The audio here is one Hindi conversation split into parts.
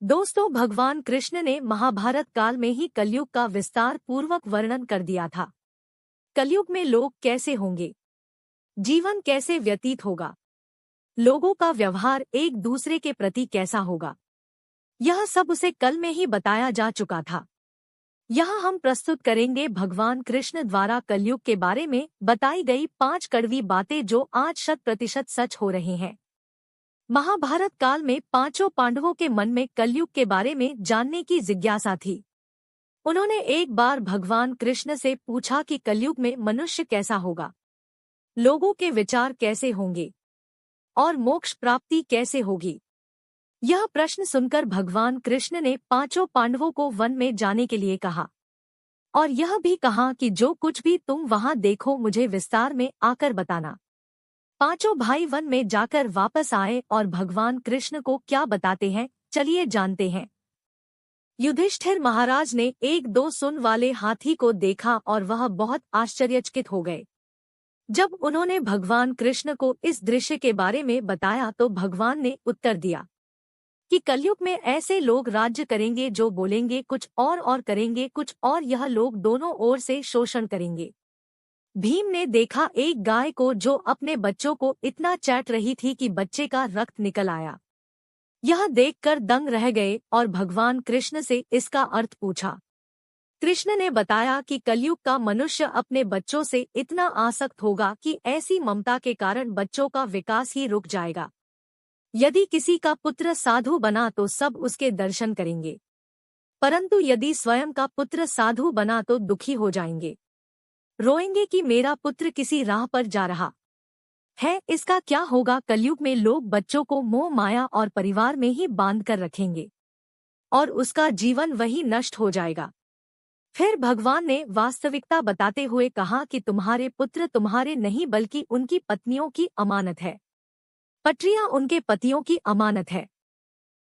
दोस्तों, भगवान कृष्ण ने महाभारत काल में ही कलयुग का विस्तार पूर्वक वर्णन कर दिया था। कलयुग में लोग कैसे होंगे, जीवन कैसे व्यतीत होगा, लोगों का व्यवहार एक दूसरे के प्रति कैसा होगा, यह सब उसे कल में ही बताया जा चुका था। यहाँ हम प्रस्तुत करेंगे भगवान कृष्ण द्वारा कलयुग के बारे में बताई गई 5 कड़वी बातें जो आज 100% सच हो रही हैं। महाभारत काल में पांचों पांडवों के मन में कलयुग के बारे में जानने की जिज्ञासा थी। उन्होंने एक बार भगवान कृष्ण से पूछा कि कलयुग में मनुष्य कैसा होगा, लोगों के विचार कैसे होंगे और मोक्ष प्राप्ति कैसे होगी। यह प्रश्न सुनकर भगवान कृष्ण ने पांचों पांडवों को वन में जाने के लिए कहा और यह भी कहा कि जो कुछ भी तुम वहां देखो मुझे विस्तार में आकर बताना। पांचों भाई वन में जाकर वापस आए और भगवान कृष्ण को क्या बताते हैं, चलिए जानते हैं। युधिष्ठिर महाराज ने एक दो सूंड वाले हाथी को देखा और वह बहुत आश्चर्यचकित हो गए। जब उन्होंने भगवान कृष्ण को इस दृश्य के बारे में बताया तो भगवान ने उत्तर दिया कि कलयुग में ऐसे लोग राज्य करेंगे जो बोलेंगे कुछ और करेंगे कुछ और, यह लोग दोनों ओर से शोषण करेंगे। भीम ने देखा एक गाय को जो अपने बच्चों को इतना चाट रही थी कि बच्चे का रक्त निकल आया। यह देखकर दंग रह गए और भगवान कृष्ण से इसका अर्थ पूछा। कृष्ण ने बताया कि कलयुग का मनुष्य अपने बच्चों से इतना आसक्त होगा कि ऐसी ममता के कारण बच्चों का विकास ही रुक जाएगा। यदि किसी का पुत्र साधु बना तो सब उसके दर्शन करेंगे, परंतु यदि स्वयं का पुत्र साधु बना तो दुखी हो जाएंगे, रोएंगे कि मेरा पुत्र किसी राह पर जा रहा है, इसका क्या होगा। कलयुग में लोग बच्चों को मोह माया और परिवार में ही बांध कर रखेंगे और उसका जीवन वही नष्ट हो जाएगा। फिर भगवान ने वास्तविकता बताते हुए कहा कि तुम्हारे पुत्र तुम्हारे नहीं बल्कि उनकी पत्नियों की अमानत है, पत्नियां उनके पतियों की अमानत है,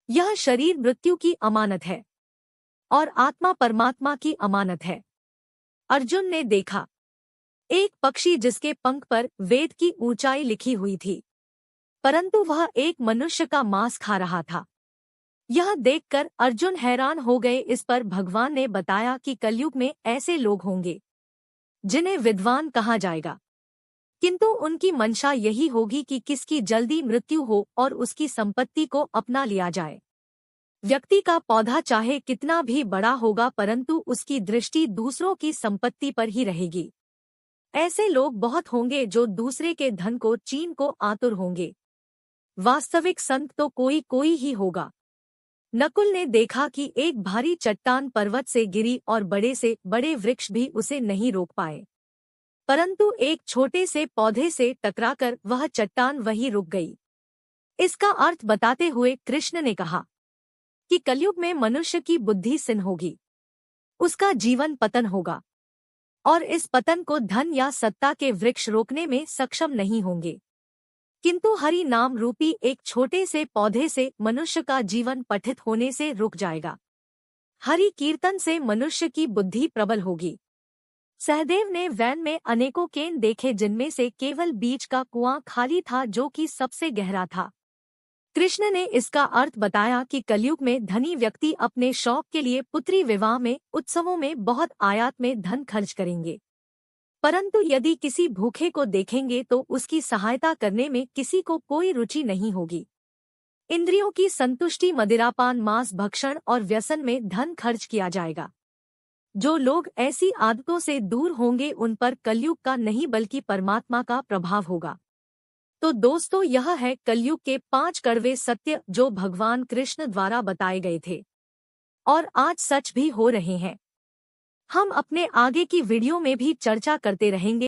यह शरीर मृत्यु की अमानत है और आत्मा परमात्मा की अमानत है। अर्जुन ने देखा एक पक्षी जिसके पंख पर वेद की ऊंचाई लिखी हुई थी, परंतु वह एक मनुष्य का मांस खा रहा था। यह देखकर अर्जुन हैरान हो गए। इस पर भगवान ने बताया कि कलयुग में ऐसे लोग होंगे जिन्हें विद्वान कहा जाएगा, किंतु उनकी मंशा यही होगी कि किसकी जल्दी मृत्यु हो और उसकी संपत्ति को अपना लिया जाए। व्यक्ति का पौधा चाहे कितना भी बड़ा होगा परंतु उसकी दृष्टि दूसरों की संपत्ति पर ही रहेगी। ऐसे लोग बहुत होंगे जो दूसरे के धन को छीन को आतुर होंगे। वास्तविक संत तो कोई कोई ही होगा। नकुल ने देखा कि एक भारी चट्टान पर्वत से गिरी और बड़े से बड़े वृक्ष भी उसे नहीं रोक पाए, परंतु एक छोटे से पौधे से टकराकर वह चट्टान वहीं रुक गई। इसका अर्थ बताते हुए कृष्ण ने कहा कि कलयुग में मनुष्य की बुद्धि सिन होगी, उसका जीवन पतन होगा और इस पतन को धन या सत्ता के वृक्ष रोकने में सक्षम नहीं होंगे, किंतु हरि नाम रूपी एक छोटे से पौधे से मनुष्य का जीवन पठित होने से रुक जाएगा। हरि कीर्तन से मनुष्य की बुद्धि प्रबल होगी। सहदेव ने वैन में अनेकों केन देखे जिनमें से केवल बीच का कुआं खाली था जो कि सबसे गहरा था। कृष्ण ने इसका अर्थ बताया कि कलयुग में धनी व्यक्ति अपने शौक के लिए पुत्री विवाह में, उत्सवों में बहुत आयात में धन खर्च करेंगे, परंतु यदि किसी भूखे को देखेंगे तो उसकी सहायता करने में किसी को कोई रुचि नहीं होगी। इंद्रियों की संतुष्टि, मदिरापान, मांस भक्षण और व्यसन में धन खर्च किया जाएगा। जो लोग ऐसी आदतों से दूर होंगे उन पर कलयुग का नहीं बल्कि परमात्मा का प्रभाव होगा। तो दोस्तों, यह है कलयुग के 5 कड़वे सत्य जो भगवान कृष्ण द्वारा बताए गए थे और आज सच भी हो रहे हैं। हम अपने आगे की वीडियो में भी चर्चा करते रहेंगे।